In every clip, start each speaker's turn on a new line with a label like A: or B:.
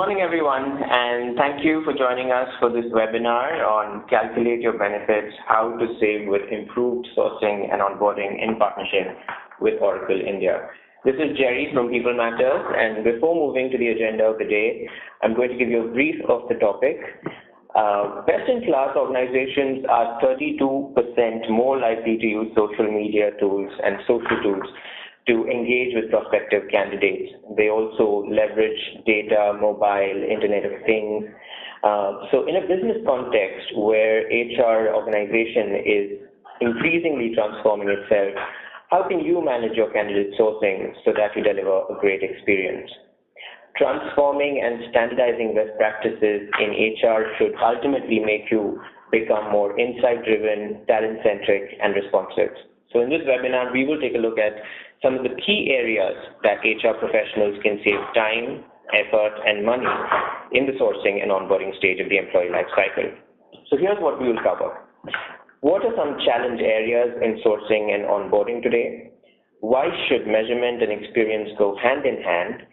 A: morning, everyone, and thank you for joining us for this webinar on Calculate Your Benefits, How to Save with Improved Sourcing and Onboarding in Partnership with Oracle India. This is Jerry from People Matters, and before moving to the agenda of the day, I'm going to give you a brief of the topic. Best-in-class organizations are 32% more likely to use social media tools and social tools to engage with prospective candidates. They also leverage data, mobile, Internet of Things. So in a business context where HR organization is increasingly transforming itself, how can you manage your candidate sourcing so that you deliver a great experience? Transforming and standardizing best practices in HR should ultimately make you become more insight-driven, talent-centric, and responsive. So in this webinar, we will take a look at some of the key areas that HR professionals can save time, effort, and money in the sourcing and onboarding stage of the employee life cycle. So here's what we will cover. What are some challenge areas in sourcing and onboarding today? Why should measurement and experience go hand in hand?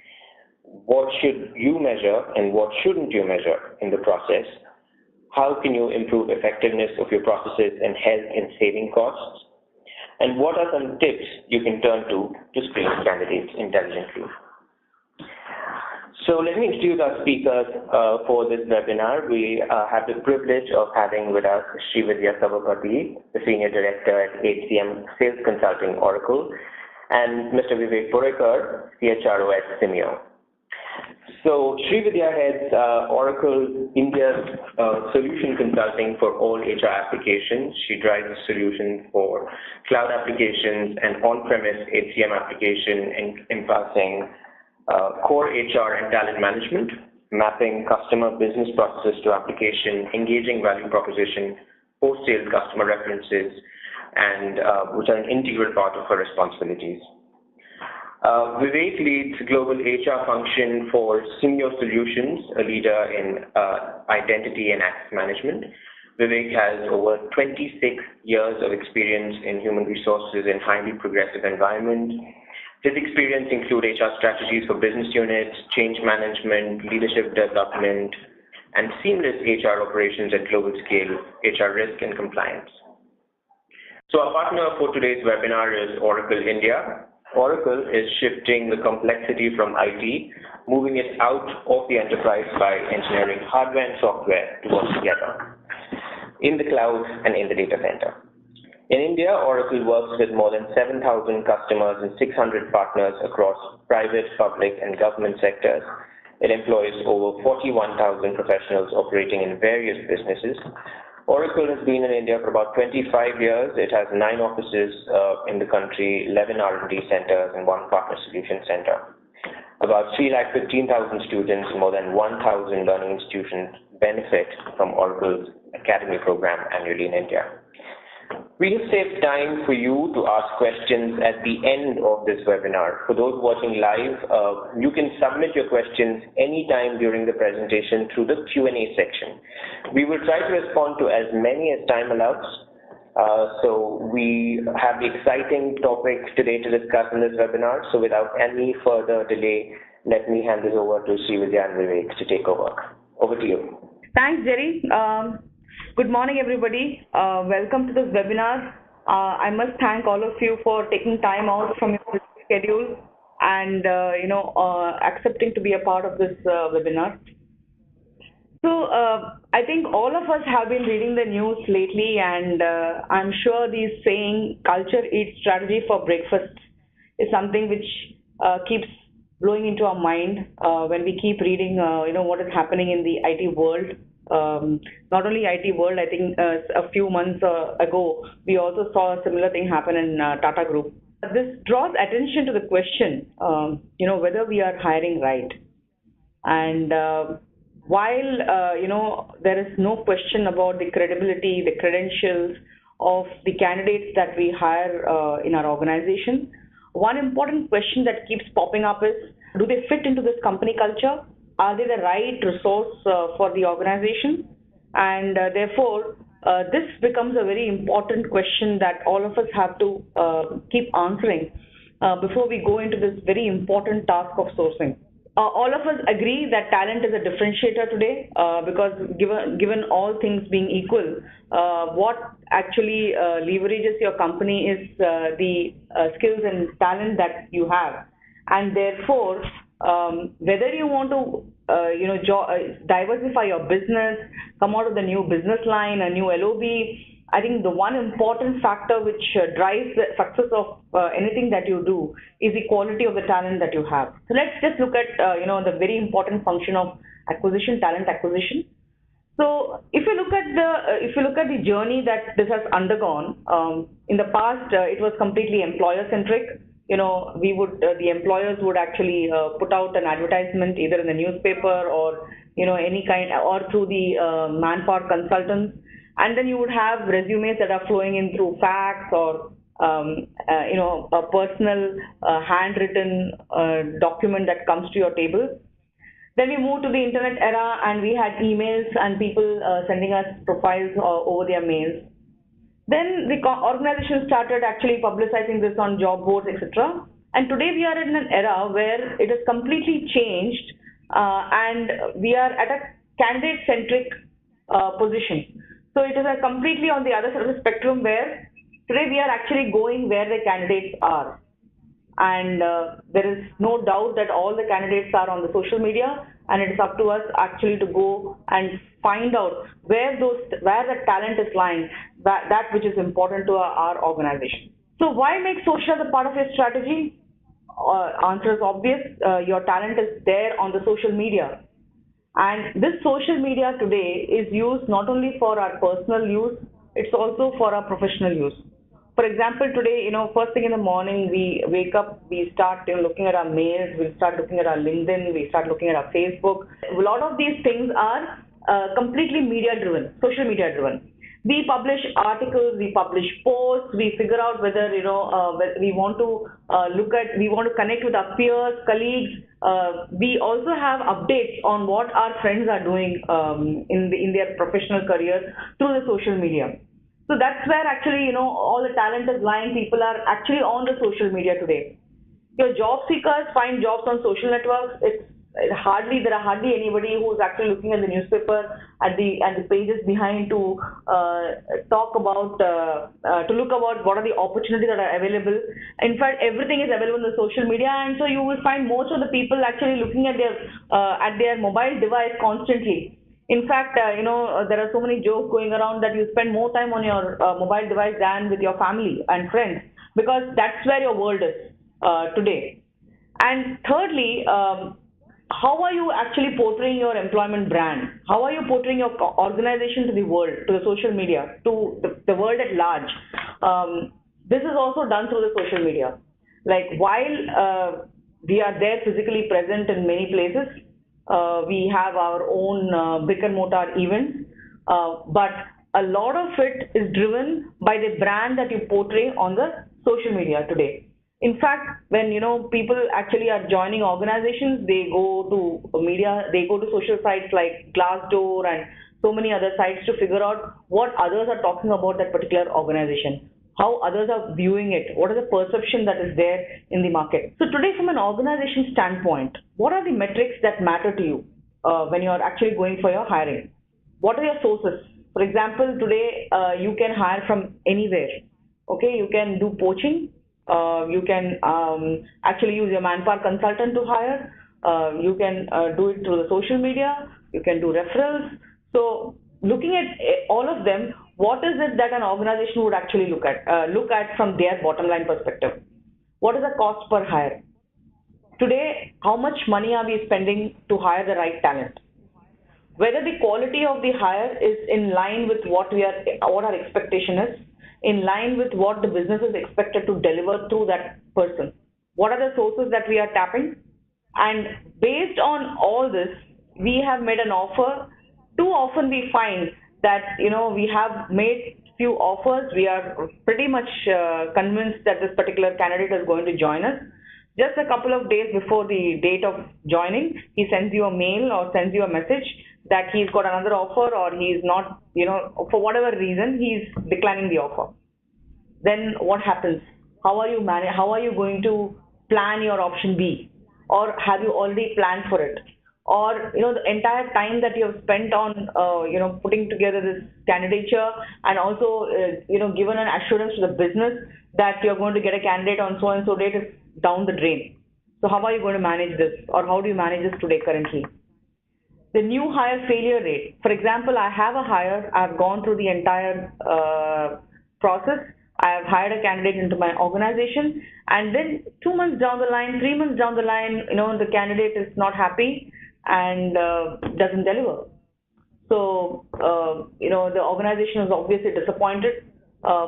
A: What should you measure and what shouldn't you measure in the process? How can you improve effectiveness of your processes and help in saving costs? And what are some tips you can turn to screen candidates intelligently? So let me introduce our speakers for this webinar. We have the privilege of having with us Srividya Savapati, the Senior Director at HCM Sales Consulting Oracle, and Mr. Vivek Purekar, CHRO at Simeo. So Srividya heads Oracle India's solution consulting for all HR applications. She drives a solution for cloud applications and on-premise HCM application encompassing core HR and talent management, mapping customer business processes to application, engaging value proposition, post-sales customer references, and which are an integral part of her responsibilities. Vivek leads global HR function for Simeo Solutions, a leader in identity and access management. Vivek has over 26 years of experience in human resources in highly progressive environment. His experience include HR strategies for business units, change management, leadership development, and seamless HR operations at global scale, HR risk and compliance. So our partner for today's webinar is Oracle India. Oracle is shifting the complexity from IT, moving it out of the enterprise by engineering hardware and software to work together in the cloud and in the data center. In India, Oracle works with more than 7,000 customers and 600 partners across private, public, and government sectors. It employs over 41,000 professionals operating in various businesses. Oracle has been in India for about 25 years. It has 9 offices in the country, 11 R&D centers, and 1 partner solution center. About 315,000 students and more than 1,000 learning institutions benefit from Oracle's Academy program annually in India. We have saved time for you to ask questions at the end of this webinar. For those watching live, you can submit your questions anytime during the presentation through the Q&A section. We will try to respond to as many as time allows. So we have the exciting topics today to discuss in this webinar. So without any further delay, let me hand this over to Srividya and Vivek to take over. Over to you.
B: Thanks, Jerry. Good morning, everybody. Welcome to this webinar. I must thank all of you for taking time out from your schedule and accepting to be a part of this webinar. So I think all of us have been reading the news lately, and I'm sure this saying "culture eats strategy for breakfast" is something which keeps blowing into our mind when we keep reading what is happening in the IT world. Not only IT world, I think a few months ago, we also saw a similar thing happen in Tata Group. This draws attention to the question, whether we are hiring right. And while, there is no question about the credibility, the credentials of the candidates that we hire in our organization, one important question that keeps popping up is, do they fit into this company culture? Are they the right resource for the organization? And therefore, this becomes a very important question that all of us have to keep answering before we go into this very important task of sourcing. all of us agree that talent is a differentiator today, because given all things being equal, what actually leverages your company is the skills and talent that you have. And therefore, whether you want to diversify your business, come out with a new business line, a new LOB, I think the one important factor which drives the success of anything that you do is the quality of the talent that you have. So let's just look at the very important function of acquisition, talent acquisition. So if you look at the journey that this has undergone, in the past it was completely employer centric. The employers would actually put out an advertisement either in the newspaper or any kind, or through the manpower consultants, and then you would have resumes that are flowing in through fax or a personal handwritten document that comes to your table. Then we moved to the internet era, and we had emails and people sending us profiles over their mails. Then the organization started actually publicizing this on job boards, etc. And today we are in an era where it has completely changed, and we are at a candidate-centric position. So it is completely on the other side of the spectrum, where today we are actually going where the candidates are. And there is no doubt that all the candidates are on the social media, and it is up to us actually to go and find out where the talent is lying, that which is important to our organization. So why make social as a part of your strategy? Answer is obvious. Your talent is there on the social media. And this social media today is used not only for our personal use, it's also for our professional use. For example, today, first thing in the morning, we wake up, we start looking at our mails, we start looking at our LinkedIn, we start looking at our Facebook. A lot of these things are completely media-driven, social media-driven. We publish articles, we publish posts, we figure out whether we want to connect with our peers, colleagues. We also have updates on what our friends are doing in their professional careers through the social media. So that's where actually all the talent is lying. People are actually on the social media today. Your job seekers find jobs on social networks. There are hardly anybody who's actually looking at the newspaper at the pages behind to look about what are the opportunities that are available. In fact, everything is available on the social media, and so you will find most of the people actually looking at their mobile device constantly. In fact, there are so many jokes going around that you spend more time on your mobile device than with your family and friends, because that's where your world is today. And thirdly, how are you actually portraying your employment brand? How are you portraying your organization to the world, to the social media, to the world at large? This is also done through the social media. Like, while we are there physically present in many places, we have our own brick and mortar events, but a lot of it is driven by the brand that you portray on the social media today. In fact, when people actually are joining organizations, they go to media, they go to social sites like Glassdoor and so many other sites to figure out what others are talking about that particular organization, how others are viewing it, what is the perception that is there in the market. So today, from an organization standpoint, what are the metrics that matter to you when you are actually going for your hiring? What are your sources? For example, today you can hire from anywhere. Okay, you can do poaching. You can actually use your manpower consultant to hire. You can do it through the social media. You can do referrals. So looking at all of them, what is it that an organization would actually look at from their bottom line perspective? What is the cost per hire? Today, how much money are we spending to hire the right talent? Whether the quality of the hire is in line with what our expectation is, in line with what the business is expected to deliver through that person. What are the sources that we are tapping? And based on all this, we have made an offer. Too often we find that we have made few offers. We are pretty much convinced that this particular candidate is going to join us. Just a couple of days before the date of joining, he sends you a mail or sends you a message that he's got another offer, or he's not, for whatever reason, he's declining the offer. Then what happens? How are you going to plan your option B? or have you already planned for it? Or the entire time that you have spent on putting together this candidature, and also given an assurance to the business that you're going to get a candidate on so and so date, is down the drain. So how are you going to manage this, or how do you manage this today currently? The new hire failure rate. For example, I have a hire, I've gone through the entire process, I have hired a candidate into my organization, and then 2 months down the line, 3 months down the line, the candidate is not happy and doesn't deliver. So, the organization is obviously disappointed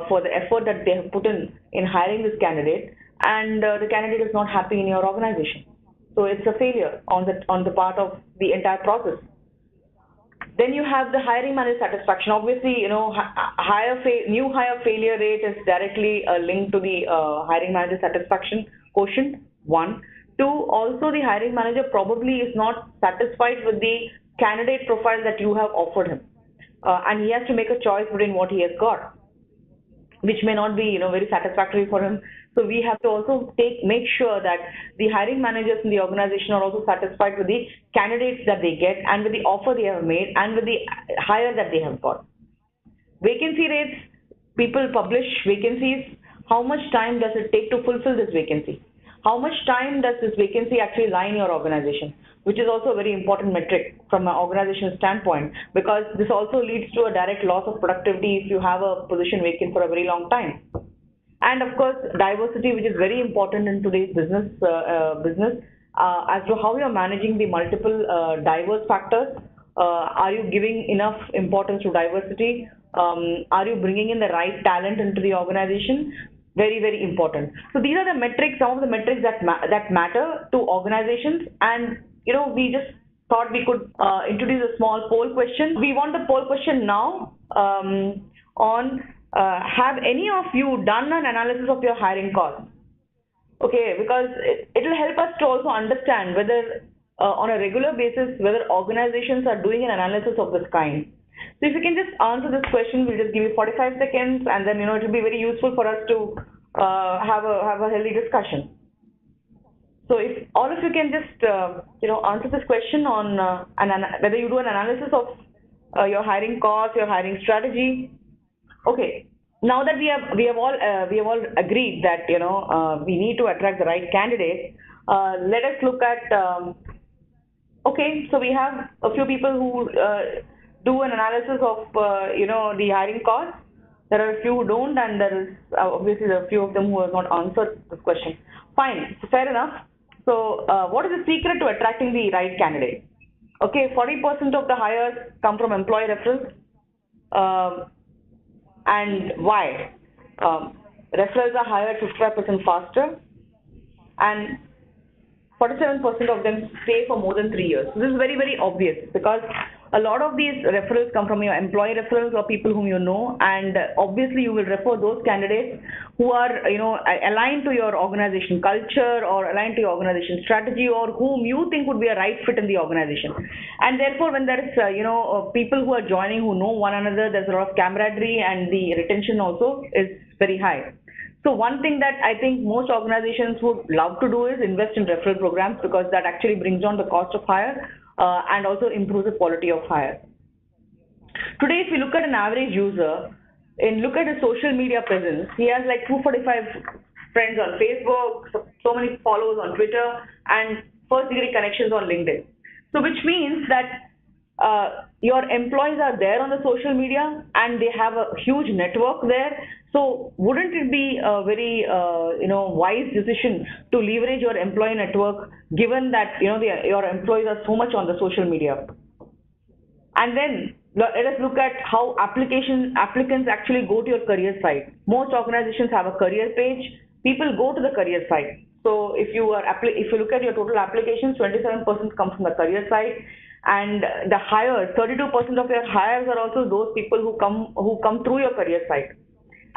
B: for the effort that they have put in hiring this candidate, and the candidate is not happy in your organization. So it's a failure on the part of the entire process. Then you have the hiring manager satisfaction. Obviously, new hire failure rate is directly linked to the hiring manager satisfaction quotient. One, two. Also, the hiring manager probably is not satisfied with the candidate profile that you have offered him, and he has to make a choice between what he has got, which may not be very satisfactory for him. So we have to also make sure that the hiring managers in the organization are also satisfied with the candidates that they get, and with the offer they have made, and with the hire that they have got. Vacancy rates. People publish vacancies. How much time does it take to fulfill this vacancy? How much time does this vacancy actually lie in your organization? Which is also a very important metric from an organizational standpoint, because this also leads to a direct loss of productivity if you have a position vacant for a very long time. And of course, diversity, which is very important in today's business, as to how you're managing the multiple diverse factors. Are you giving enough importance to diversity? Are you bringing in the right talent into the organization? Very, very important. So these are the metrics, some of the metrics that matter to organizations. And we just thought we could introduce a small poll question. We want the poll question now on have any of you done an analysis of your hiring costs? Okay, because it will help us to also understand whether on a regular basis, whether organizations are doing an analysis of this kind. So if you can just answer this question, we'll just give you 45 seconds, and then it will be very useful for us to have a healthy discussion. So if all of you can just answer this question on whether you do an analysis of your hiring costs, your hiring strategy. Okay. Now that we have all agreed that we need to attract the right candidates, let us look at. Okay, so we have a few people who do an analysis of the hiring costs. There are a few who don't, and there is obviously there are a few of them who have not answered this question. Fine, so fair enough. So what is the secret to attracting the right candidate? Okay, 40% of the hires come from employee referrals. And why? Referrals are hired 55% faster, and 47% of them stay for more than 3 years. So this is very, very obvious, because a lot of these referrals come from your employee referrals or people whom you know, and obviously you will refer those candidates who are aligned to your organization culture or aligned to your organization strategy, or whom you think would be a right fit in the organization. And therefore, when there is people who are joining who know one another, there's a lot of camaraderie, and the retention also is very high. So one thing that I think most organizations would love to do is invest in referral programs, because that actually brings down the cost of hire and also improves the quality of hire. Today, if you look at an average user and look at his social media presence, he has like 245 friends on Facebook, so many followers on Twitter, and first-degree connections on LinkedIn. So which means that your employees are there on the social media, and they have a huge network there. So wouldn't it be a very wise decision to leverage your employee network, given that your employees are so much on the social media? And then let us look at how applicants actually go to your career site. Most organizations have a career page. People go to the career site. So if you look at your total applications, 27% come from the career site. And the hires, 32% of your hires are also those people who come through your career site.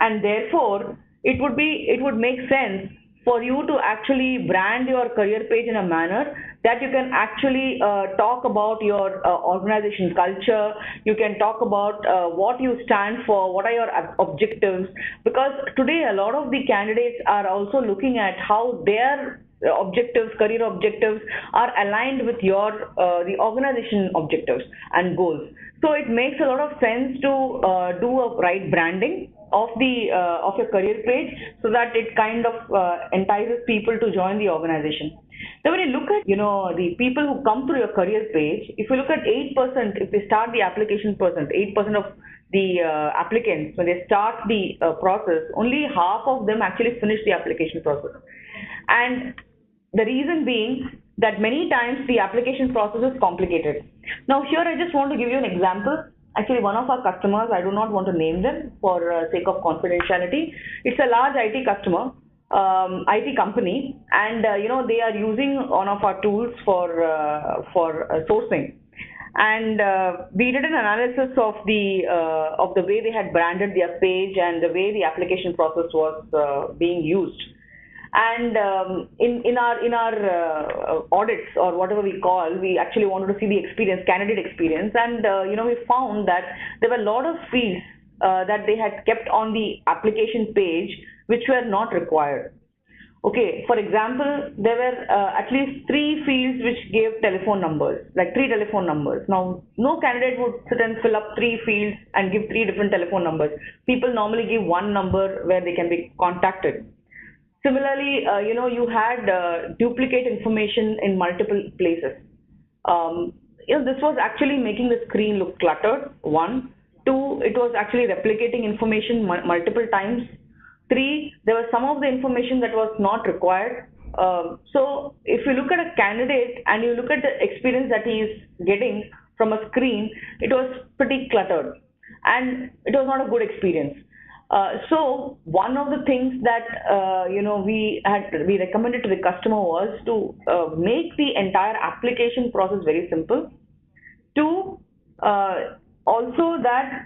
B: And therefore, it would make sense for you to actually brand your career page in a manner that you can actually talk about your organization culture. You can talk about what you stand for, what are your objectives. Because today, a lot of the candidates are also looking at how their objectives, career objectives are aligned with your the organization objectives and goals. So it makes a lot of sense to do a right branding of the of your career page, so that it kind of entices people to join the organization. Now, when you look at the people who come through your career page, if you look at 8%, if they start the application percent, 8% of the applicants, when they start the process, only half of them actually finish the application process. And the reason being that many times the application process is complicated. Now here I just want to give you an example. Actually, one of our customers, I do not want to name them for sake of confidentiality. It's a large IT customer, IT company, and they are using one of our tools for sourcing. And we did an analysis of the way they had branded their page and the way the application process was being used. And in our audits, or whatever we call, we actually wanted to see the experience, candidate experience, and we found that there were a lot of fields that they had kept on the application page which were not required. Okay, for example, there were at least 3 fields which gave telephone numbers, like 3 telephone numbers. Now, no candidate would sit and fill up 3 fields and give 3 different telephone numbers. People normally give one number where they can be contacted. Similarly, you had duplicate information in multiple places. This was actually making the screen look cluttered, 1. 2, it was actually replicating information multiple times. 3, there was some of the information that was not required. So if you look at a candidate and you look at the experience that he is getting from a screen, it was pretty cluttered and it was not a good experience. So one of the things that we recommended to the customer was to make the entire application process very simple. 2, also that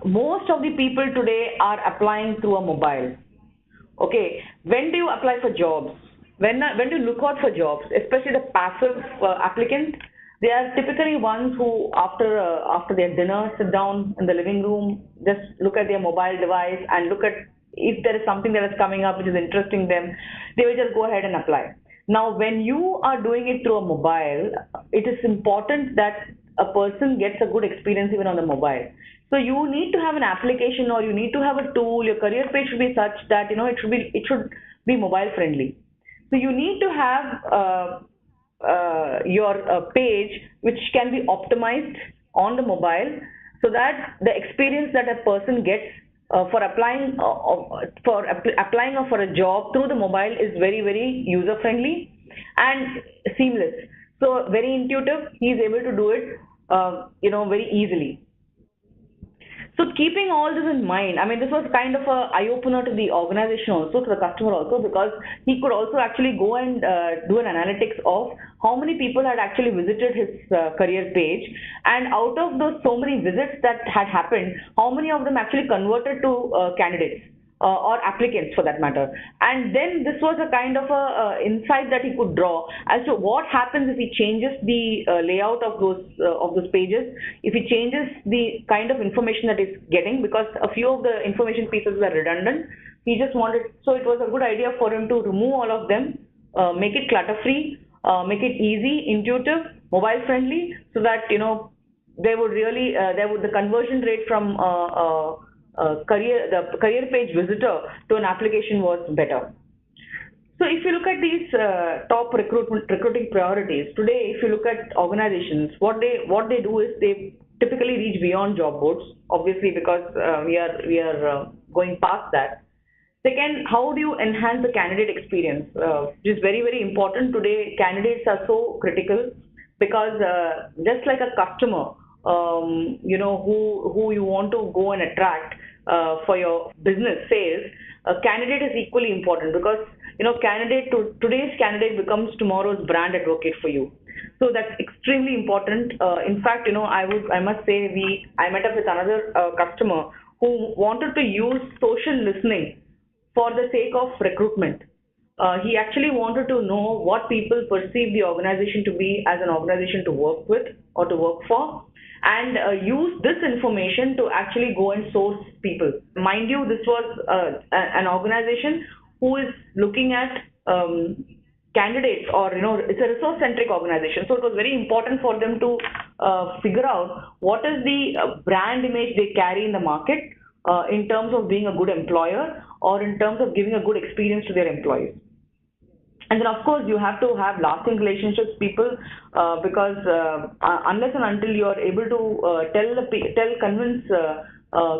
B: most of the people today are applying through a mobile. Okay, when do you apply for jobs? When do you look out for jobs, especially the passive applicant? They are typically ones who, after their dinner, sit down in the living room, just look at their mobile device and look at if there is something that is coming up which is interesting them. They will just go ahead and apply. Now, when you are doing it through a mobile, it is important that a person gets a good experience even on the mobile. So you need to have an application, or you need to have a tool. Your career page should be such that it should be mobile friendly. So you need to have your page which can be optimized on the mobile, so that the experience that a person gets for applying for a job through the mobile is very, very user friendly and seamless. So very intuitive. He is able to do it very easily. So keeping all this in mind, I mean, this was kind of an eye-opener to the organization also, to the customer also, because he could also actually go and do an analytics of how many people had actually visited his career page, and out of those so many visits that had happened, how many of them actually converted to candidates or applicants for that matter. And then this was a kind of a insight that he could draw as to what happens if he changes the layout of those pages, if he changes the kind of information that he's getting, because a few of the information pieces were redundant. He just wanted, so it was a good idea for him to remove all of them, make it clutter free, make it easy, intuitive, mobile friendly, so that they would really the conversion rate from the career page visitor to an application was better. So if you look at these top recruiting priorities today, if you look at organizations, what they do is they typically reach beyond job boards, obviously, because we are going past that. Second, how do you enhance the candidate experience, which is very, very important today. Candidates are so critical, because just like a customer, who you want to go and attract for your business sales, a candidate is equally important, because today's candidate becomes tomorrow's brand advocate for you. So that's extremely important. In fact, I must say I met up with another customer who wanted to use social listening for the sake of recruitment. He actually wanted to know what people perceive the organization to be as an organization to work with or to work for, and use this information to actually go and source people. Mind you, this was an organization who is looking at candidates, or it's a resource centric organization. So it was very important for them to figure out what is the brand image they carry in the market in terms of being a good employer, or in terms of giving a good experience to their employees. And then, of course, you have to have lasting relationships, people, because unless and until you are able to convince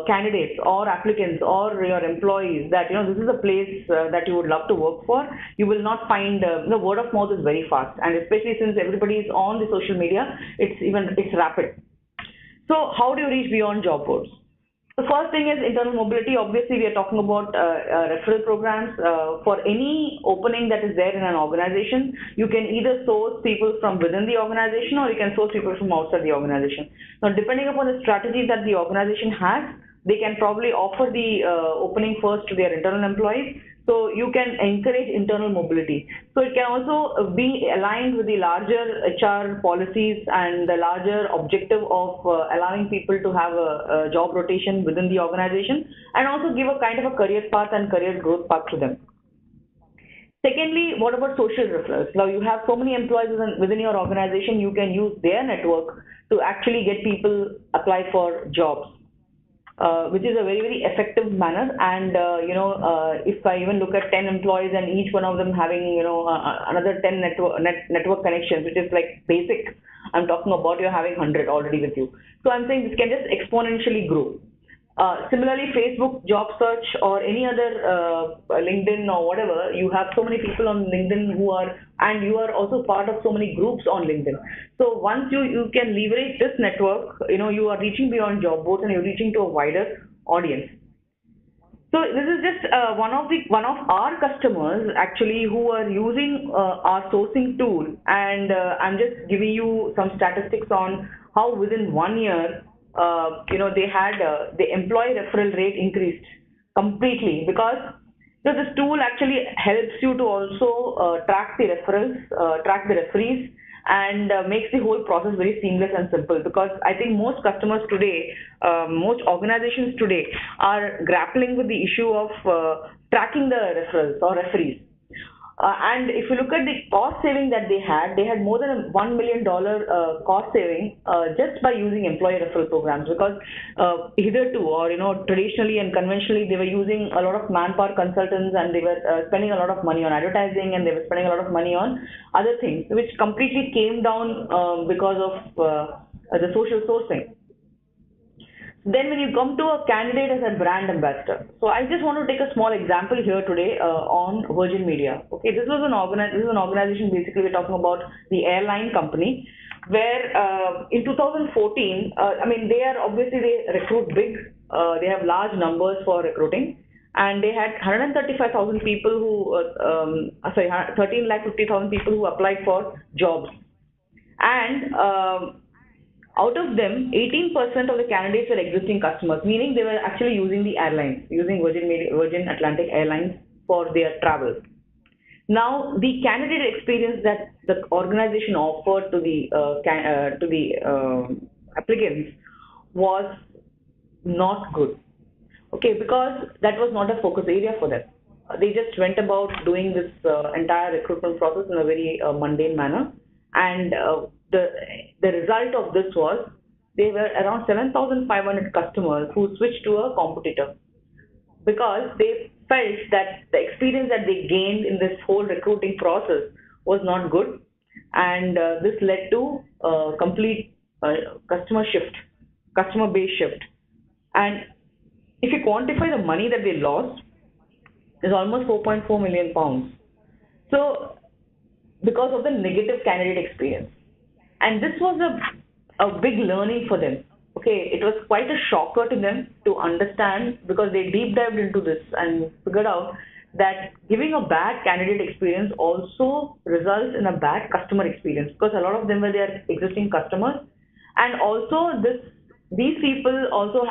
B: candidates or applicants or your employees that this is a place that you would love to work for, you will not find the word of mouth is very fast, and especially since everybody is on the social media, it's rapid. So, how do you reach beyond job boards? The first thing is internal mobility. Obviously, we are talking about referral programs. For any opening that is there in an organization, you can either source people from within the organization, or you can source people from outside the organization. Now, depending upon the strategy that the organization has, they can probably offer the opening first to their internal employees. So you can encourage internal mobility. So it can also be aligned with the larger HR policies and the larger objective of allowing people to have a job rotation within the organization, and also give a kind of a career path and career growth path to them. Secondly, what about social referrals? Now you have so many employees within your organization, you can use their network to actually get people apply for jobs. Which is a very, very effective manner. And if I even look at 10 employees and each one of them having another 10 network connections, which is like basic, I'm talking about you're having 100 already with you. So I'm saying this can just exponentially grow. Similarly, Facebook job search or any other LinkedIn or whatever, you have so many people on LinkedIn and you are also part of so many groups on LinkedIn. So once you can leverage this network, you are reaching beyond job boards and you're reaching to a wider audience. So this is just one of our customers actually who are using our sourcing tool, and I'm just giving you some statistics on how within 1 year they had the employee referral rate increased completely, because this tool actually helps you to also track the referrals, track the referees, and makes the whole process very seamless and simple. Because I think most customers today, most organizations today are grappling with the issue of tracking the referrals or referees. And if you look at the cost saving that they had more than $1 million cost saving just by using employee referral programs, because hitherto, or traditionally and conventionally, they were using a lot of manpower consultants, and they were spending a lot of money on advertising, and they were spending a lot of money on other things, which completely came down because of the social sourcing. Then when you come to a candidate as a brand ambassador, so I just want to take a small example here today on Virgin Media. Okay, this is an organization, basically we're talking about the airline company, where in 2014, they recruit big, they have large numbers for recruiting, and they had 135,000 people who, 13,50,000 people who applied for jobs, and out of them, 18% of the candidates were existing customers, meaning they were actually using the airlines, using Virgin Atlantic Airlines for their travel. Now, the candidate experience that the organization offered to the applicants was not good. Okay, because that was not a focus area for them. They just went about doing this entire recruitment process in a very mundane manner, and the result of this was there were around 7,500 customers who switched to a competitor, because they felt that the experience that they gained in this whole recruiting process was not good, and this led to complete customer base shift. And if you quantify the money that they lost, is almost 4.4 million pounds. So because of the negative candidate experience. And this was a big learning for them. Okay, it was quite a shocker to them to understand, because they deep dived into this and figured out that giving a bad candidate experience also results in a bad customer experience, because a lot of them were their existing customers. And also these people also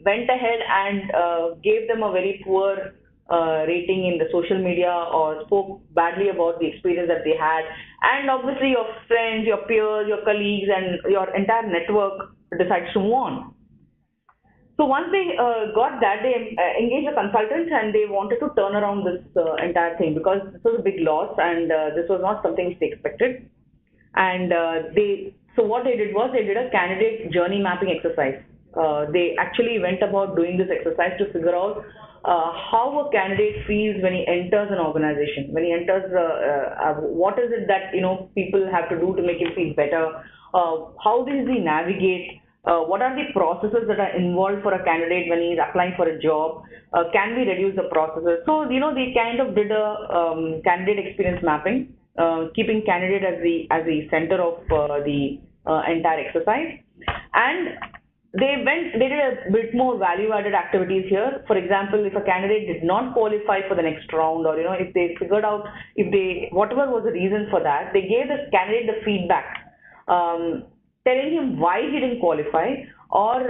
B: went ahead and gave them a very poor rating in the social media, or spoke badly about the experience that they had. And obviously your friends, your peers, your colleagues, and your entire network decides to move on. So once they got that, they engaged a consultant and they wanted to turn around this entire thing because this was a big loss and this was not something which they expected. And so what they did was they did a candidate journey mapping exercise. They actually went about doing this exercise to figure out how a candidate feels when he enters an organization. When he enters, what is it that people have to do to make him feel better? How does he navigate? What are the processes that are involved for a candidate when he is applying for a job? Can we reduce the processes? So they kind of did a candidate experience mapping, keeping candidate as the center of the entire exercise, and they did a bit more value-added activities here. For example, if a candidate did not qualify for the next round, or if they figured out whatever was the reason for that, they gave the candidate the feedback, telling him why he didn't qualify, or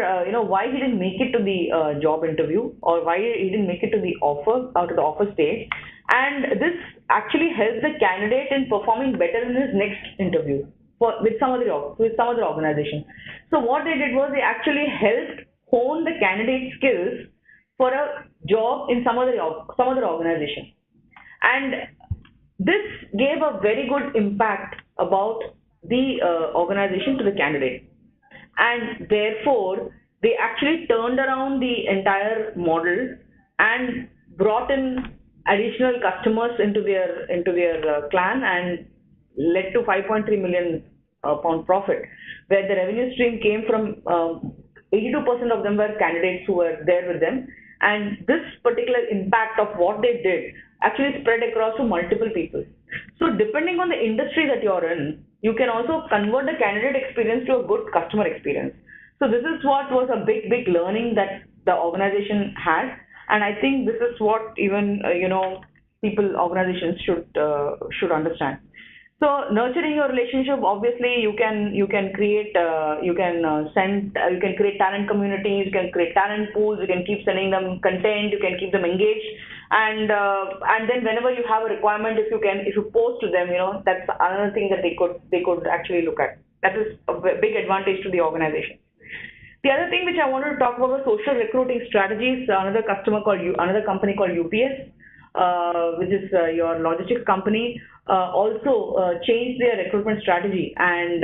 B: why he didn't make it to the job interview, or why he didn't make it to the offer stage, and this actually helped the candidate in performing better in his next interview with some other organization. So what they did was they actually helped hone the candidate skills for a job in some other organization, and this gave a very good impact about the organization to the candidate, and therefore they actually turned around the entire model and brought in additional customers into their clan and led to 5.3 million pound profit, where the revenue stream came from 82% of them were candidates who were there with them, and this particular impact of what they did actually spread across to multiple people. So depending on the industry that you're in, you can also convert the candidate experience to a good customer experience. So this is what was a big learning that the organization had, and I think this is what even organizations should understand. So nurturing your relationship, obviously you can create create talent communities, you can create talent pools, you can keep sending them content, you can keep them engaged, and then whenever you have a requirement, if you post to them, that's another thing that they could actually look at. That is a big advantage to the organization. The other thing which I wanted to talk about was social recruiting strategies. Another company called UPS, which is your logistics company, also changed their recruitment strategy and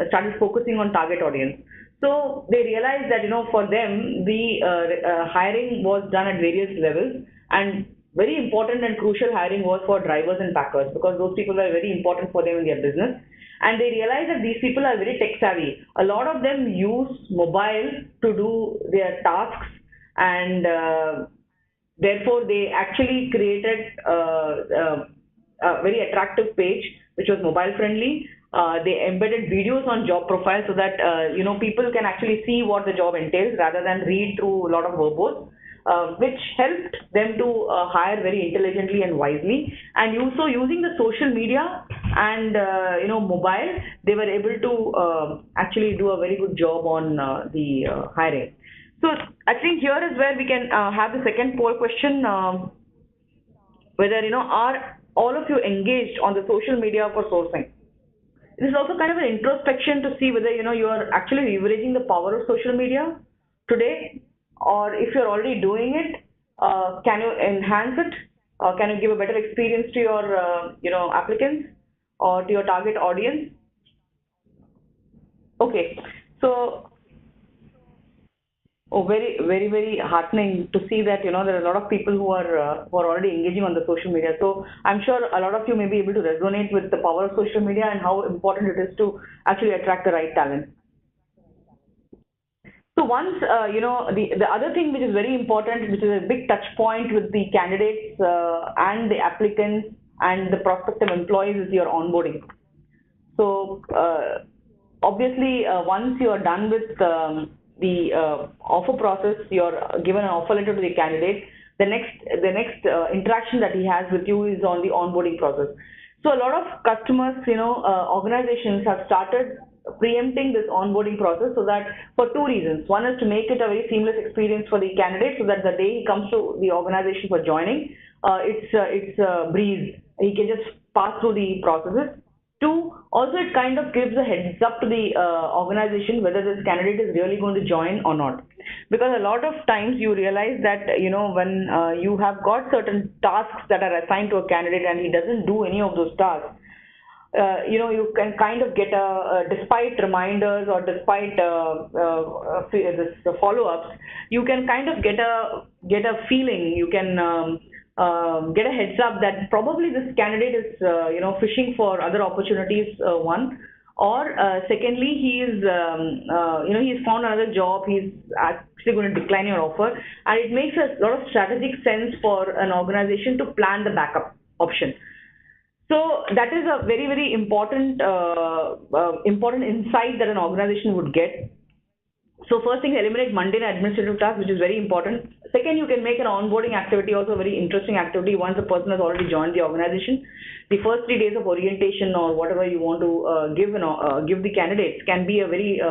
B: started focusing on target audience. So they realized that for them the hiring was done at various levels, and very important and crucial hiring was for drivers and packers, because those people were very important for them in their business. And they realized that these people are very tech savvy. A lot of them use mobile to do their tasks, and therefore they actually created a very attractive page which was mobile friendly. They embedded videos on job profiles so that people can actually see what the job entails rather than read through a lot of verbose, which helped them to hire very intelligently and wisely. And also using the social media and mobile, they were able to actually do a very good job on the hiring. So I think here is where we can have the second poll question, whether are all of you engaged on the social media for sourcing. This is also kind of an introspection to see whether you are actually leveraging the power of social media today, or if you're already doing it, can you enhance it? Can you give a better experience to your applicants or to your target audience? Okay, so very heartening to see that there are a lot of people who are already engaging on the social media. So I'm sure a lot of you may be able to resonate with the power of social media and how important it is to actually attract the right talent. So once the other thing which is very important, which is a big touch point with the candidates and the applicants and the prospective employees, is your onboarding. So obviously once you are done with the offer process, you're given an offer letter to the candidate. The next interaction that he has with you is on the onboarding process. So a lot of customers, organizations have started preempting this onboarding process, so that for two reasons. One is to make it a very seamless experience for the candidate, so that the day he comes to the organization for joining, it's a breeze. He can just pass through the processes. Two, also it kind of gives a heads up to the organization whether this candidate is really going to join or not. Because a lot of times you realize that, when you have got certain tasks that are assigned to a candidate and he doesn't do any of those tasks, you can kind of get despite reminders or despite this follow-ups, you can kind of get a feeling, you can get a heads up that probably this candidate is, fishing for other opportunities, one, or secondly, he's found another job, he's actually going to decline your offer, and it makes a lot of strategic sense for an organization to plan the backup option. So that is a very, very important insight that an organization would get. So first thing, eliminate mundane administrative tasks, which is very important. Second, you can make an onboarding activity also a very interesting activity once a person has already joined the organization. The first 3 days of orientation or whatever you want to give the candidates can be a very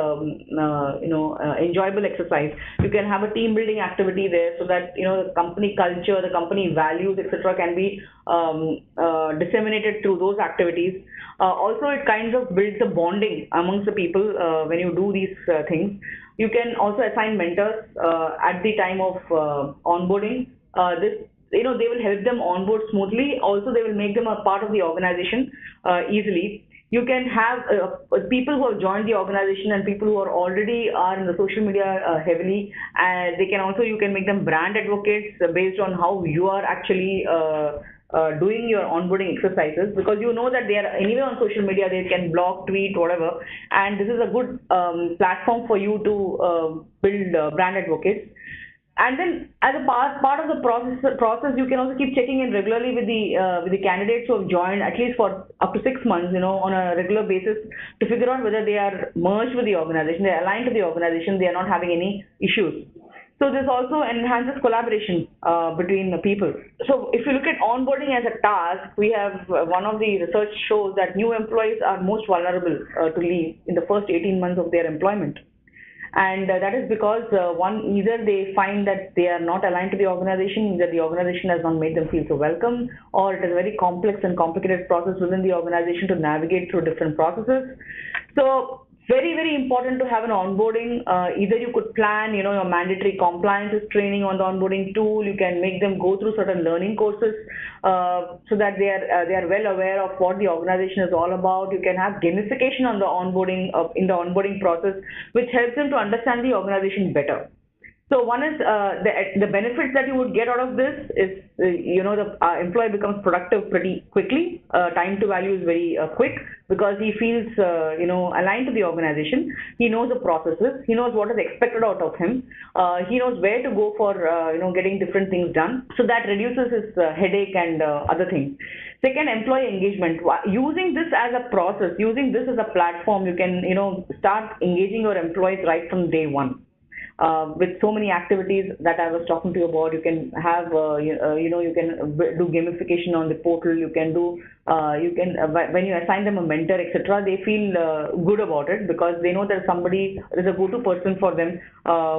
B: enjoyable exercise. You can have a team building activity there so that the company culture, the company values, etc., can be disseminated through those activities. Also, it kind of builds a bonding amongst the people when you do these things. You can also assign mentors at the time of onboarding. They will help them onboard smoothly. Also, they will make them a part of the organization easily. You can have people who have joined the organization and people who already are in the social media heavily. You can make them brand advocates based on how you are actually doing your onboarding exercises, because you know that they are anyway on social media, they can blog, tweet, whatever, and this is a good platform for you to build brand advocates. And then as a part of the process, you can also keep checking in regularly with the candidates who have joined at least for up to 6 months, on a regular basis, to figure out whether they are merged with the organization, they are aligned to the organization, they are not having any issues. So this also enhances collaboration between the people. So if you look at onboarding as a task, we have one of the research shows that new employees are most vulnerable to leave in the first 18 months of their employment. And that is because either they find that they are not aligned to the organization, either the organization has not made them feel so welcome, or it is a very complex and complicated process within the organization to navigate through different processes. So very, very important to have an onboarding. Either you could plan, your mandatory compliances training on the onboarding tool. You can make them go through certain learning courses so that they are well aware of what the organization is all about. You can have gamification on the onboarding in the onboarding process, which helps them to understand the organization better. So one is the benefits that you would get out of this is, the employee becomes productive pretty quickly. Time to value is very quick because he feels, aligned to the organization. He knows the processes. He knows what is expected out of him. He knows where to go for, getting different things done. So that reduces his headache and other things. Second, employee engagement. Using this as a process, using this as a platform, you can, start engaging your employees right from day one. With so many activities that I was talking to you about, you can have, you can do gamification on the portal. You can do, when you assign them a mentor, etc., they feel good about it because they know that somebody is a go-to person for them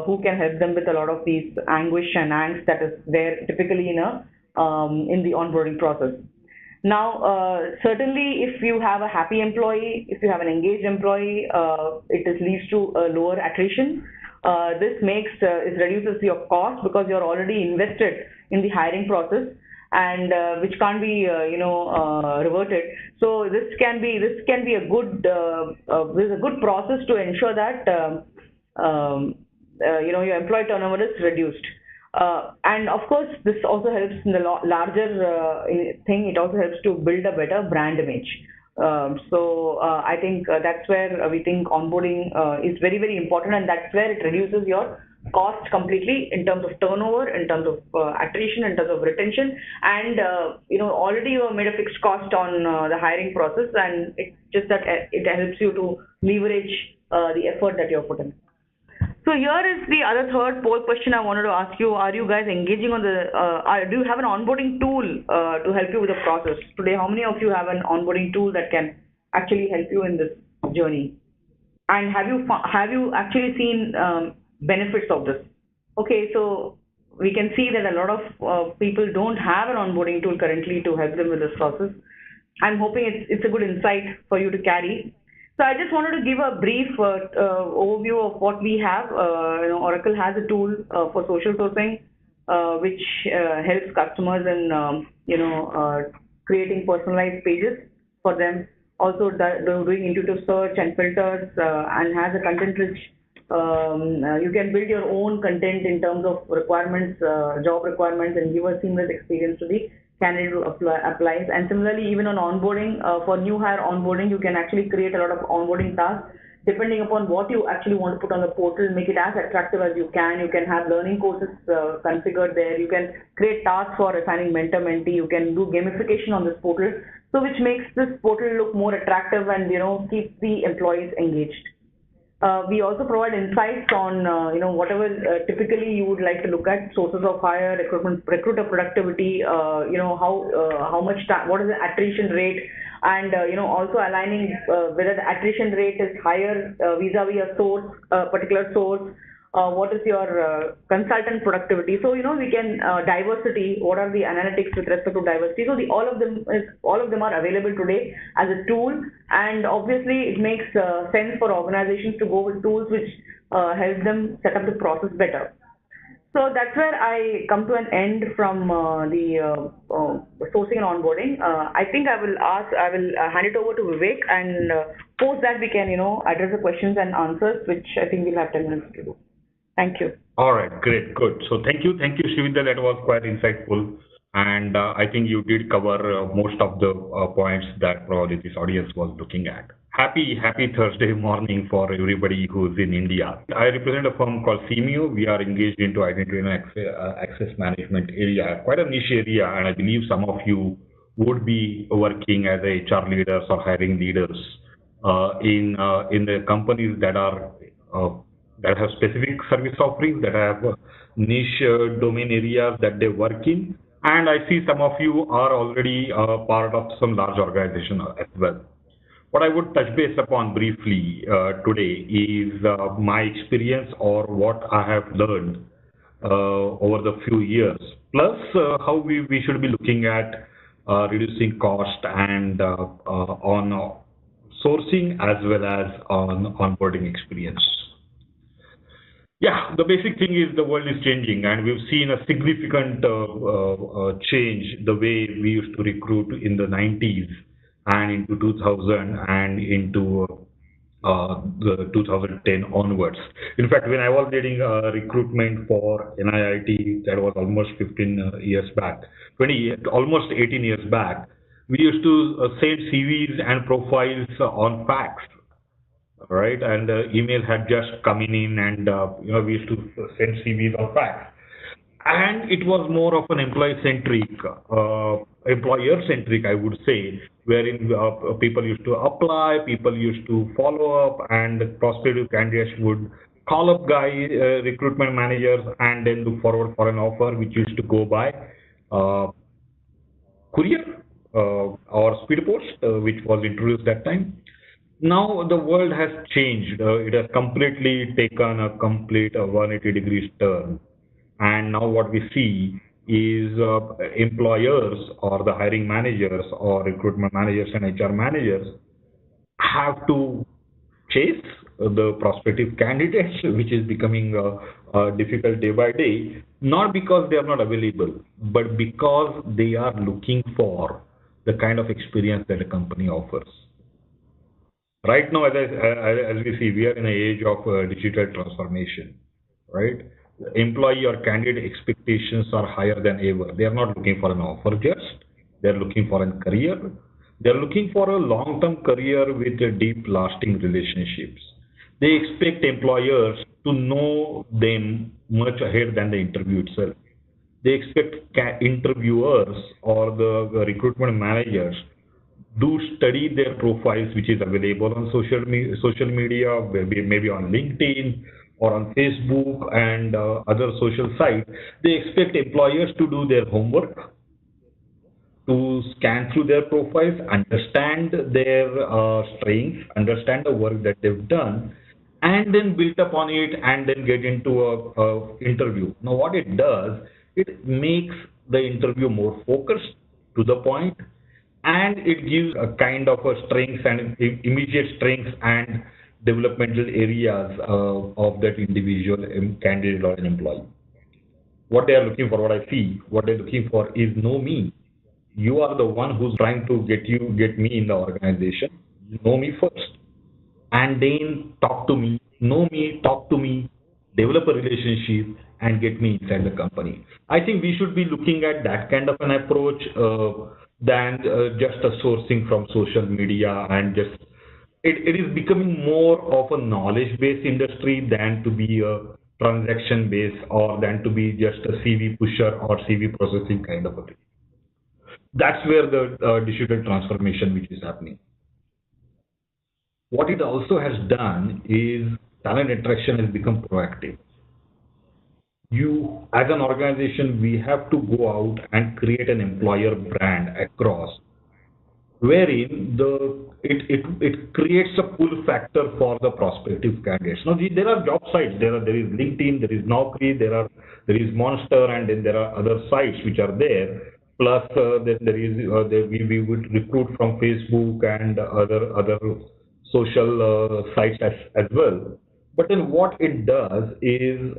B: who can help them with a lot of these anguish and angst that is there typically in the onboarding process. Now, certainly, if you have a happy employee, if you have an engaged employee, it leads to a lower attrition. This reduces your cost because you're already invested in the hiring process, and which can't be reverted. So this can be a good process to ensure that your employee turnover is reduced. And of course, this also helps in the larger thing. It also helps to build a better brand image. I think that's where we think onboarding is very, very important, and that's where it reduces your cost completely in terms of turnover, in terms of attrition, in terms of retention, and already you have made a fixed cost on the hiring process, and it's just that it helps you to leverage the effort that you're putting. So here is the other third poll question I wanted to ask you. Are you guys engaging on do you have an onboarding tool to help you with the process? Today, how many of you have an onboarding tool that can actually help you in this journey? And have you actually seen benefits of this? Okay, so we can see that a lot of people don't have an onboarding tool currently to help them with this process. I'm hoping it's a good insight for you to carry. So I just wanted to give a brief overview of what we have. Oracle has a tool for social sourcing, which helps customers in creating personalized pages for them. Also doing intuitive search and filters, and has a content-rich. You can build your own content in terms of requirements, job requirements, and give a seamless experience to the candidate who applies. And similarly, even on onboarding, for new hire onboarding, you can actually create a lot of onboarding tasks depending upon what you actually want to put on the portal. Make it as attractive as you can. You can have learning courses configured there. You can create tasks for assigning mentor-mentee. You can do gamification on this portal, so which makes this portal look more attractive and keep the employees engaged. We also provide insights on whatever typically you would like to look at: sources of hire, recruiter productivity, how much time, what is the attrition rate, and also aligning whether the attrition rate is higher vis-a-vis a source, particular source. What is your consultant productivity? So we can diversity. What are the analytics with respect to diversity? So all of them are available today as a tool, and obviously it makes sense for organizations to go with tools which help them set up the process better. So that's where I come to an end from the sourcing and onboarding. I think I will hand it over to Vivek, and post that we can address the questions and answers, which I think we'll have 10 minutes to do. Thank you.
C: All right, great, good. So thank you, Shivindra. That was quite insightful, and I think you did cover most of the points that probably this audience was looking at. Happy Thursday morning for everybody who's in India. I represent a firm called CMU. We are engaged into identity and access management area, quite a niche area, and I believe some of you would be working as HR leaders or hiring leaders in the companies that are that have specific service offerings, that have niche domain areas that they work in. And I see some of you are already part of some large organization as well. What I would touch base upon briefly today is my experience, or what I have learned over the few years, plus how we should be looking at reducing cost and on sourcing as well as on onboarding experience. Yeah, the basic thing is the world is changing, and we've seen a significant change the way we used to recruit in the 90s and into 2000 and into the 2010 onwards. In fact, when I was leading recruitment for NIIT, that was almost 15 years back, almost 18 years back, we used to send CVs and profiles on fax. Right, and email had just come in, and we used to send CVs on fax, and it was more of an employer-centric, I would say, wherein people used to apply, people used to follow up, and prospective candidates would call up recruitment managers and then look forward for an offer, which used to go by courier or speed post, which was introduced that time. Now the world has changed. It has completely taken a complete 180 degrees turn. And now what we see is employers, or the hiring managers or recruitment managers and HR managers, have to chase the prospective candidates, which is becoming difficult day by day, not because they are not available, but because they are looking for the kind of experience that a company offers. Right now, as we see, we are in an age of digital transformation, right? Employee or candidate expectations are higher than ever. They are not looking for an offer just. They are looking for a career. They are looking for a long-term career with deep, lasting relationships. They expect employers to know them much ahead than the interview itself. They expect interviewers or the recruitment managers do study their profiles, which is available on social media, maybe on LinkedIn or on Facebook and other social sites. They expect employers to do their homework, to scan through their profiles, understand their strengths, understand the work that they've done, and then build upon it and then get into a interview. Now, what it does, it makes the interview more focused, to the point, and it gives a kind of a strengths and immediate strengths and developmental areas of that individual candidate or an employee. What they are looking for, what I see, what they're looking for is know me. You are the one who's trying to get me in the organization. You know me first, and then know me, talk to me, develop a relationship, and get me inside the company. I think we should be looking at that kind of an approach than just a sourcing from social media and just it is becoming more of a knowledge-based industry than to be a transaction-based or than to be just a CV pusher or CV processing kind of a thing. That's where the digital transformation which is happening. What it also has done is talent attraction has become proactive. You, as an organization, we have to go out and create an employer brand across, wherein it creates a pull factor for the prospective candidates. Now, there are job sites. There is LinkedIn, there is Naukri, there is Monster, and then there are other sites which are there. Plus, then we would recruit from Facebook and other social sites as well. But then what it does is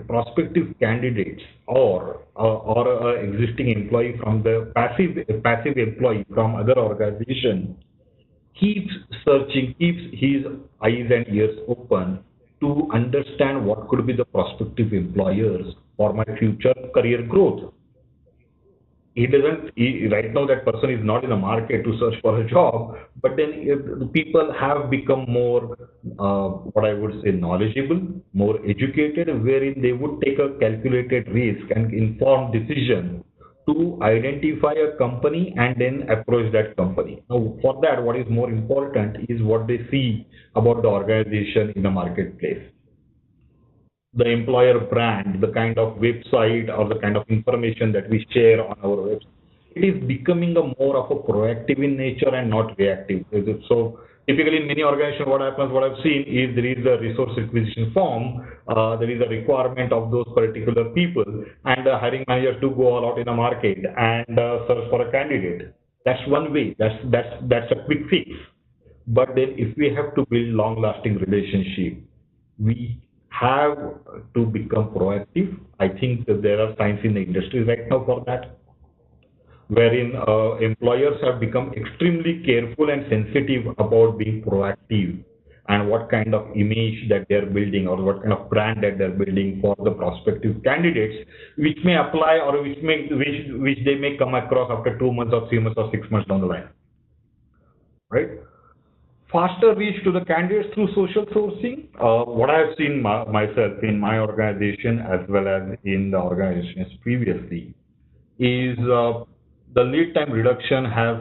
C: prospective candidates or a existing employee from the passive employee from other organization keeps searching, keeps his eyes and ears open to understand what could be the prospective employers for my future career growth. Right now that person is not in the market to search for a job, but then the people have become more what I would say knowledgeable, more educated, wherein they would take a calculated risk and informed decision to identify a company and then approach that company. Now for that, what is more important is what they see about the organization in the marketplace, the employer brand, the kind of website or the kind of information that we share on our website. It is becoming a more of a proactive in nature and not reactive. So typically in many organizations, what happens, what I've seen is there is a resource requisition form, there is a requirement of those particular people, and the hiring manager to go all out in the market and search for a candidate. That's one way. That's a quick fix. But then if we have to build long-lasting relationship, we have to become proactive. I think that there are signs in the industry right now for that, wherein employers have become extremely careful and sensitive about being proactive and what kind of image that they're building or what kind of brand that they're building for the prospective candidates, which may apply or which they may come across after 2 months or 3 months or 6 months down the line, right? Faster reach to the candidates through social sourcing. What I have seen myself in my organization as well as in the organizations previously is the lead time reduction has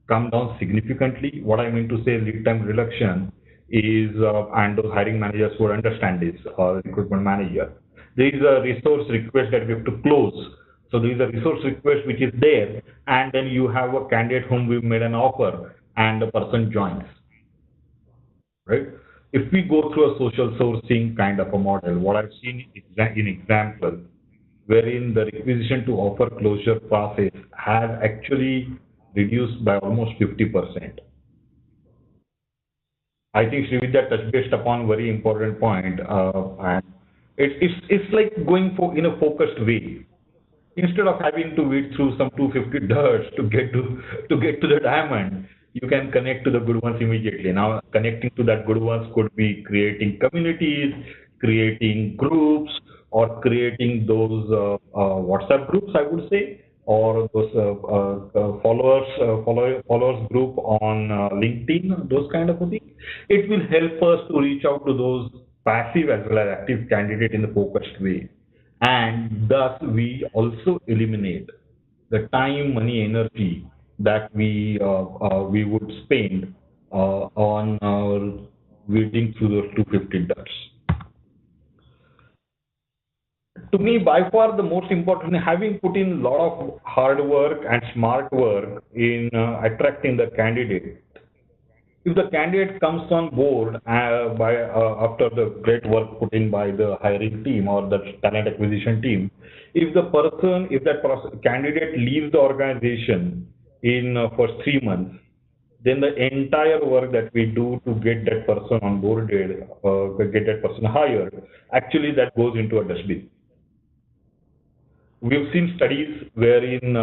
C: come down significantly. What I mean to say lead time reduction is, and those hiring managers would understand this, or recruitment manager, there is a resource request that we have to close. So there is a resource request which is there, and then you have a candidate whom we made an offer, and the person joins, right? If we go through a social sourcing kind of a model, what I've seen in example, wherein the requisition to offer closure process has actually reduced by almost 50%. I think Srividya touched based upon very important point, and it's like going in a focused way. Instead of having to weed through some 250 dirts to get to the diamond, you can connect to the good ones immediately. Now, connecting to that good ones could be creating communities, creating groups, or creating those WhatsApp groups, I would say, or those followers group on LinkedIn, those kind of a thing. It will help us to reach out to those passive as well as active candidate in a focused way, and thus we also eliminate the time, money, energy that we would spend on weeding through those 250 ducks. To me, by far the most important, having put in a lot of hard work and smart work in attracting the candidate, If the candidate comes on board after the great work put in by the hiring team or the talent acquisition team, if that candidate leaves the organization in for 3 months, then the entire work that we do to get that person onboarded, get that person hired, actually that goes into a dustbin. We've seen studies wherein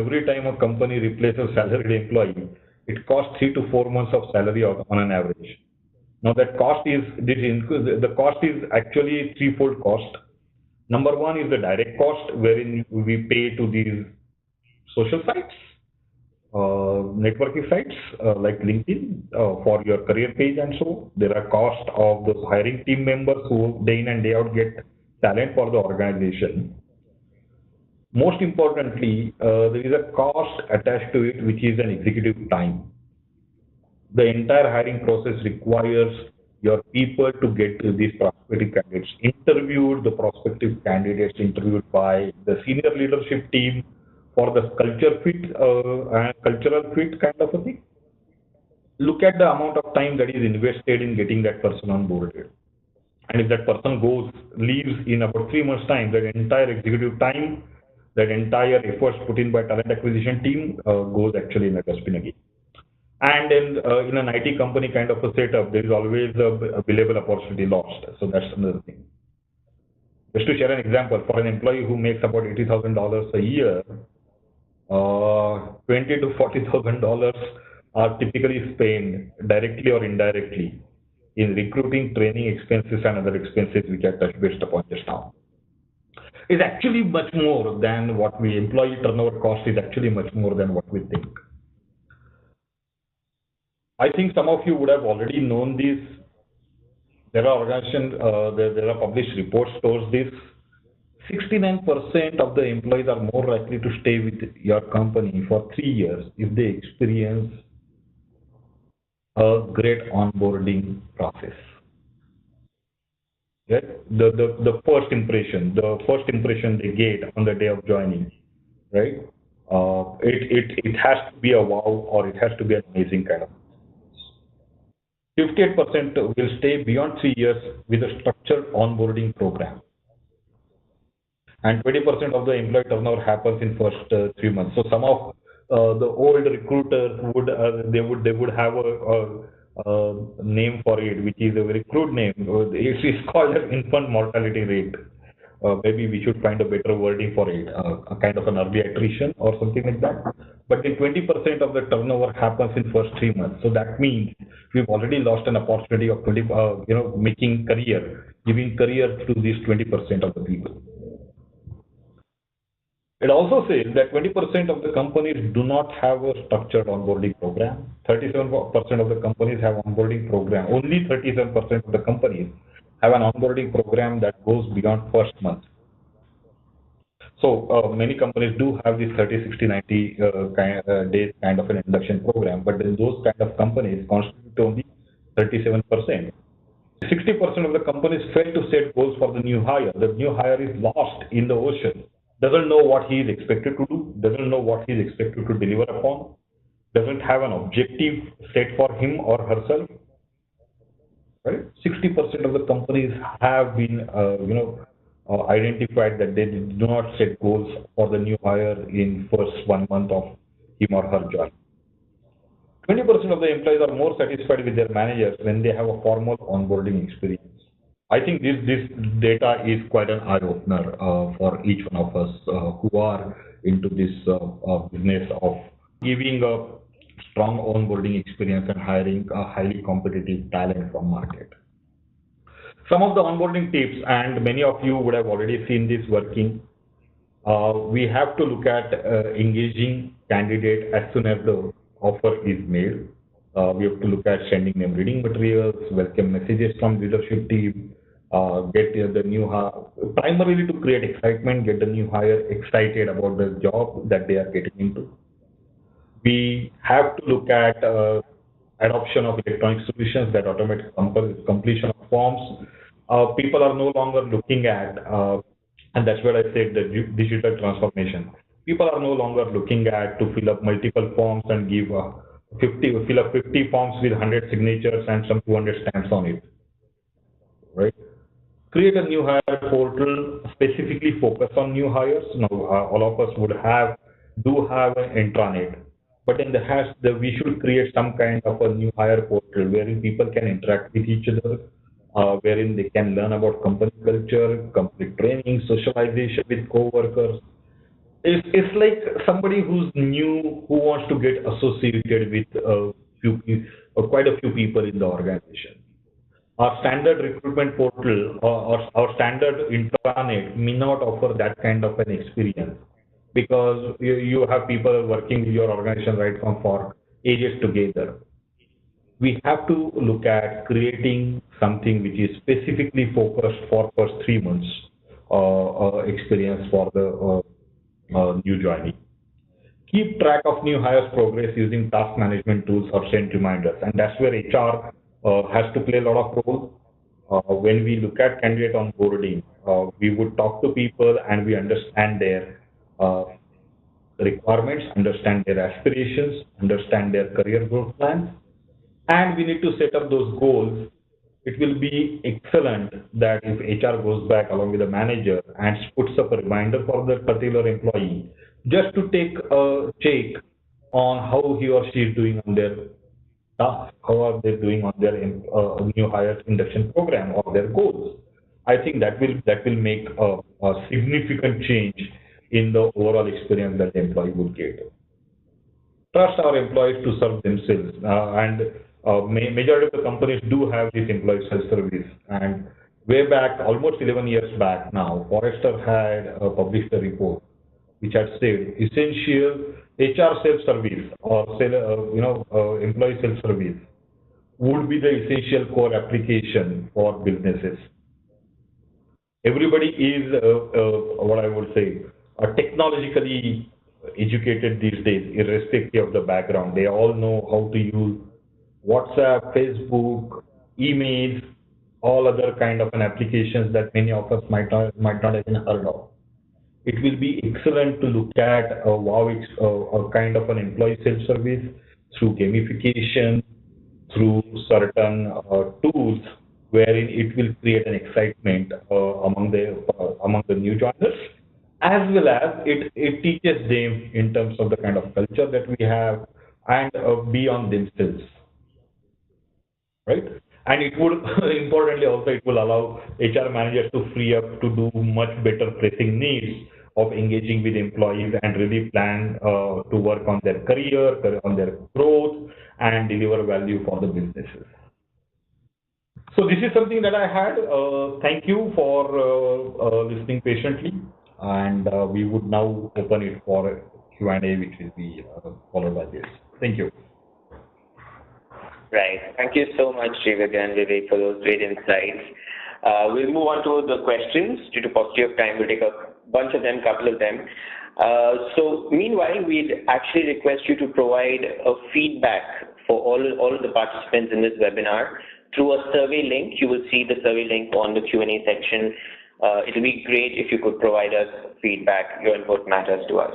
C: every time a company replaces a salaried employee, it costs 3 to 4 months of salary on an average. Now that cost is the cost is actually threefold cost. Number one is the direct cost, wherein we pay to these social sites, networking sites like LinkedIn for your career page and so. There are costs of those hiring team members who day in and day out get talent for the organization. Most importantly, there is a cost attached to it, which is an executive time. The entire hiring process requires your people to get these prospective candidates interviewed, the prospective candidates interviewed by the senior leadership team for the culture fit and cultural fit kind of a thing. Look at the amount of time that is invested in getting that person onboarded. And if that person leaves in about 3 months' time, that entire executive time, that entire efforts put in by talent acquisition team goes actually in a dustbin again. And in an IT company kind of a setup, there is always a billable opportunity lost. So that's another thing. Just to share an example, for an employee who makes about $80,000 a year, $20,000 to $40,000 are typically spent directly or indirectly in recruiting, training expenses, and other expenses which are touched based upon just now. Is actually much more than what we employee turnover cost is actually much more than what we think. I think some of you would have already known this. There are organizations, there are published reports towards this. 69% of the employees are more likely to stay with your company for 3 years if they experience a great onboarding process. Right? The first impression they get on the day of joining, right? It has to be a wow, or it has to be an amazing kind of. 58% will stay beyond 3 years with a structured onboarding program, and 20% of the employee turnover happens in first 3 months. So some of the old recruiters would have a name for it, which is a very crude name. It is called an infant mortality rate. Maybe we should find a better wording for it, a kind of an early attrition or something like that. But the 20% of the turnover happens in first 3 months. So that means we've already lost an opportunity of giving career to these 20% of the people. It also says that 20% of the companies do not have a structured onboarding program. 37% of the companies have onboarding program. Only 37% of the companies have an onboarding program that goes beyond first month. So many companies do have this 30, 60, 90 days kind of an induction program, but then those kind of companies constitute only 37%. 60% of the companies fail to set goals for the new hire. The new hire is lost in the ocean. Doesn't know what he is expected to do, doesn't know what he is expected to deliver upon, doesn't have an objective set for him or herself. Right? 60% of the companies have been, identified that they do not set goals for the new hire in first 1 month of him or her job. 20% of the employees are more satisfied with their managers when they have a formal onboarding experience. I think this data is quite an eye-opener for each one of us who are into this business of giving a strong onboarding experience and hiring a highly competitive talent from market. Some of the onboarding tips, and many of you would have already seen this working. We have to look at engaging candidate as soon as the offer is made. We have to look at sending them reading materials, welcome messages from leadership team, get the new hire, primarily to create excitement, get the new hire excited about the job that they are getting into. We have to look at adoption of electronic solutions that automate completion of forms. People are no longer looking at, and that's where I said the digital transformation. People are no longer looking at to fill up multiple forms and give fill up 50 forms with 100 signatures and some 200 stamps on it, right? Create a new hire portal specifically focus on new hires. Now, all of us do have an intranet, but in we should create some kind of a new hire portal wherein people can interact with each other, wherein they can learn about company culture, complete training, socialization with co-workers. It's like somebody who's new who wants to get associated with quite a few people in the organization. Our standard recruitment portal or our standard intranet may not offer that kind of an experience because you have people working with your organization right from for ages together. We have to look at creating something which is specifically focused for first 3 months experience for the new joinee. Keep track of new hires progress using task management tools or send reminders, and that's where HR has to play a lot of role. When we look at candidate onboarding, we would talk to people and we understand their uh, requirements, understand their aspirations, understand their career growth plans, and we need to set up those goals. It will be excellent that if HR goes back along with the manager and puts up a reminder for the particular employee just to take a check on how he or she is doing on their task, how are they doing on their new hire induction program or their goals. I think that will make a significant change in the overall experience that the employee will get. Trust our employees to serve themselves. And majority of the companies do have this employee self-service. And way back, almost 11 years back now, Forrester had published a report which had said essential HR self-service or employee self-service would be the essential core application for businesses. Everybody is what I would say technologically educated these days, irrespective of the background. They all know how to use WhatsApp, Facebook, emails, all other kind of an applications that many of us might not even heard of. It will be excellent to look at a kind of an employee self-service through gamification, through certain tools wherein it will create an excitement among the new joiners, as well as it teaches them in terms of the kind of culture that we have and be on themselves, right? And it would importantly also it will allow HR managers to free up to do much better pressing needs of engaging with employees and really plan to work on their career, on their growth, and deliver value for the businesses. So this is something that I had. Thank you for listening patiently, and we would now open it for Q&A, which will be followed by this. Thank you.
A: Right. Thank you so much, Srividya and Vivek, for those great insights. We'll move on to the questions. Due to paucity of time, we'll take a bunch of them, couple of them. So meanwhile, we'd actually request you to provide a feedback for all of the participants in this webinar through a survey link. You will see the survey link on the Q&A section. It will be great if you could provide us feedback. Your input matters to us.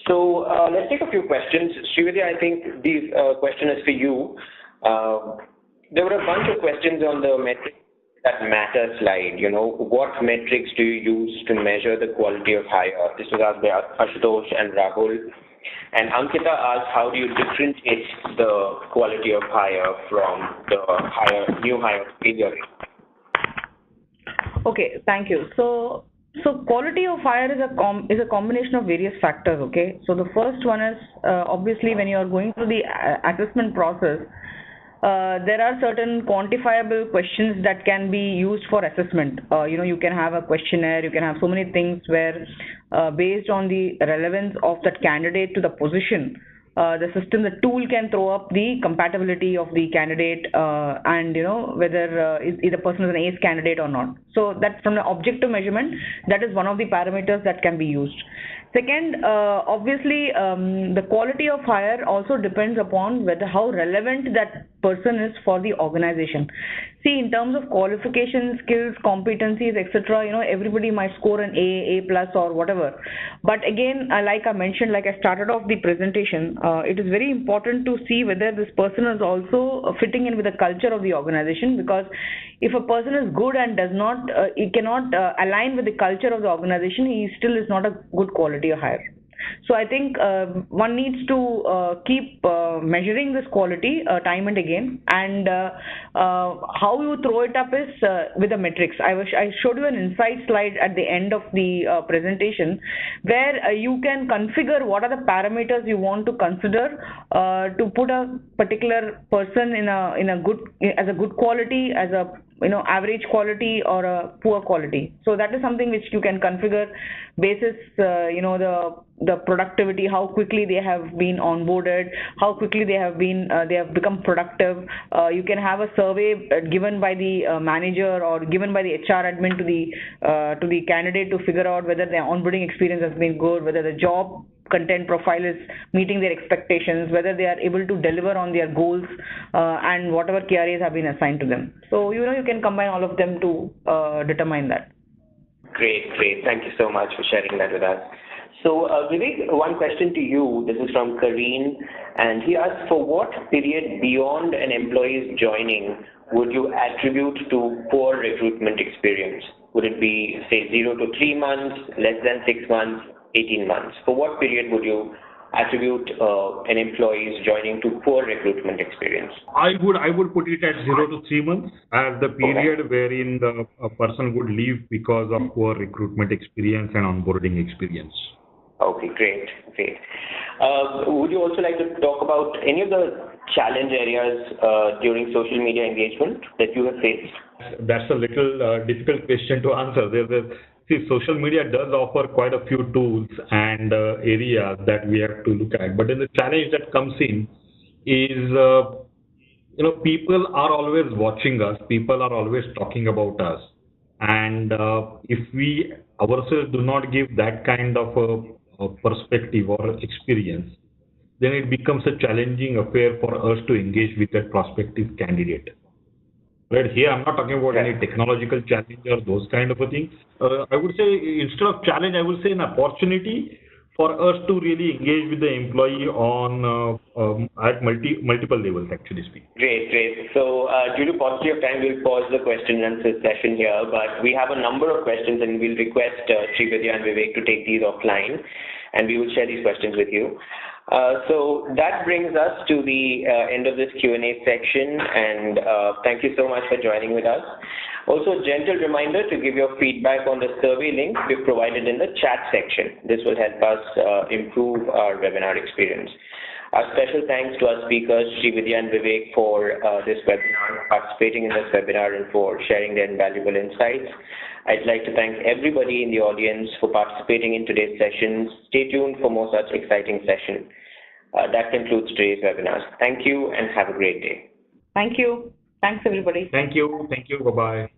A: So let's take a few questions. Srividya, I think this question is for you. There were a bunch of questions on the metrics that matter slide. You know, what metrics do you use to measure the quality of hire? This was asked by Ashutosh and Rahul. And Ankita asked, how do you differentiate the quality of hire from the new hire failure rate?
B: Okay, thank you. So quality of hire is a combination of various factors. Okay, so the first one is obviously when you are going through the assessment process, there are certain quantifiable questions that can be used for assessment. You can have a questionnaire, you can have so many things where based on the relevance of that candidate to the position, the tool can throw up the compatibility of the candidate and whether is the person is an ace candidate or not. So that from the objective measurement, that is one of the parameters that can be used. Second, obviously, the quality of hire also depends upon how relevant that person is for the organization. See, in terms of qualifications, skills, competencies, etc., everybody might score an A, A plus, or whatever. But again, like I mentioned, like I started off the presentation, it is very important to see whether this person is also fitting in with the culture of the organization, because if a person is good and does not, he cannot align with the culture of the organization, he still is not a good quality hire. So I think one needs to keep measuring this quality time and again, and how you throw it up is with the metrics. I showed you an insight slide at the end of the presentation, where you can configure what are the parameters you want to consider to put a particular person in a good, as a good quality, as a average quality, or a poor quality. So that is something which you can configure basis the productivity, how quickly they have been onboarded, how quickly they have become productive. You can have a survey given by the manager or given by the HR admin to the candidate to figure out whether their onboarding experience has been good, whether the job content profile is meeting their expectations, whether they are able to deliver on their goals, and whatever KRAs have been assigned to them. So you can combine all of them to determine that.
A: Great. Thank you so much for sharing that with us. So Vivek, one question to you. This is from Kareen, and he asks, for what period beyond an employee's joining would you attribute to poor recruitment experience? Would it be, say, 0 to 3 months, less than 6 months, 18 months? For what period would you attribute an employee's joining to poor recruitment experience?
C: I would put it at 0 to 3 months as the period wherein a person would leave because of poor recruitment experience and onboarding experience.
A: Okay, great. Would you also like to talk about any of the challenge areas during social media engagement that you have faced?
C: That's a little difficult question to answer. See, social media does offer quite a few tools and areas that we have to look at. But then the challenge that comes in is, people are always watching us. People are always talking about us. And if we ourselves do not give that kind of a perspective or experience, then it becomes a challenging affair for us to engage with that prospective candidate. Right here, I'm not talking about any technological challenge or those kind of a thing. I would say instead of challenge, I would say an opportunity for us to really engage with the employee on at multiple levels, actually speaking.
A: Great. So due to paucity of time, we'll pause the question and answer session here, but we have a number of questions and we'll request Srividya and Vivek to take these offline, and we will share these questions with you. So that brings us to the end of this Q&A section, and thank you so much for joining with us. Also, a gentle reminder to give your feedback on the survey link we've provided in the chat section. This will help us improve our webinar experience. Our special thanks to our speakers, Srividya and Vivek, for this webinar, participating in this webinar, and for sharing their invaluable insights. I'd like to thank everybody in the audience for participating in today's session. Stay tuned for more such exciting sessions. That concludes today's webinar. Thank you and have a great day.
B: Thank you. Thanks, everybody.
C: Thank you. Bye-bye.